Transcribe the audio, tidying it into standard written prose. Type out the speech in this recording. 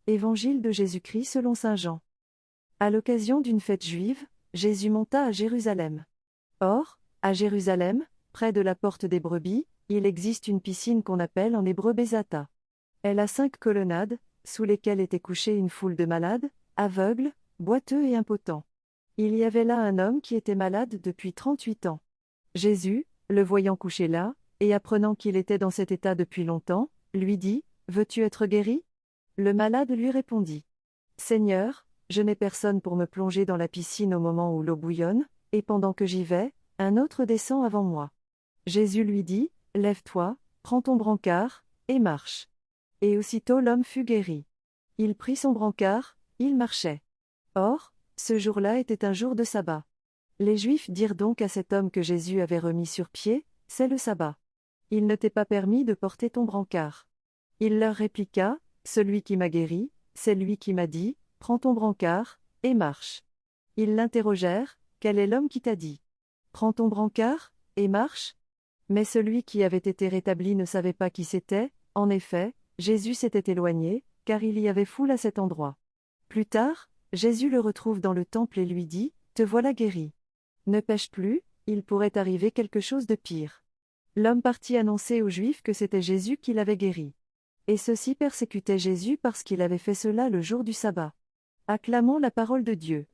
Évangile de Jésus-Christ selon saint Jean. À l'occasion d'une fête juive, Jésus monta à Jérusalem. Or, à Jérusalem, près de la porte des brebis, il existe une piscine qu'on appelle en hébreu Bézata. Elle a 5 colonnades, sous lesquelles était couchée une foule de malades, aveugles, boiteux et impotents. Il y avait là un homme qui était malade depuis 38 ans. Jésus, le voyant couché là, et apprenant qu'il était dans cet état depuis longtemps, lui dit, « Veux-tu être guéri ?» Le malade lui répondit, « Seigneur, je n'ai personne pour me plonger dans la piscine au moment où l'eau bouillonne, et pendant que j'y vais, un autre descend avant moi. » Jésus lui dit, « Lève-toi, prends ton brancard, et marche. » Et aussitôt l'homme fut guéri. Il prit son brancard, il marchait. Or, ce jour-là était un jour de sabbat. Les Juifs dirent donc à cet homme que Jésus avait remis sur pied, « C'est le sabbat. Il ne t'est pas permis de porter ton brancard. » Il leur répliqua, « Celui qui m'a guéri, c'est lui qui m'a dit, « Prends ton brancard, et marche. » Ils l'interrogèrent, « Quel est l'homme qui t'a dit, « Prends ton brancard, et marche ?» Mais celui qui avait été rétabli ne savait pas qui c'était. En effet, Jésus s'était éloigné, car il y avait foule à cet endroit. Plus tard, Jésus le retrouve dans le temple et lui dit, « Te voilà guéri. Ne pêche plus, il pourrait arriver quelque chose de pire. » L'homme partit annoncer aux Juifs que c'était Jésus qui l'avait guéri. Et ceux-ci persécutaient Jésus parce qu'il avait fait cela le jour du sabbat. Acclamons la parole de Dieu.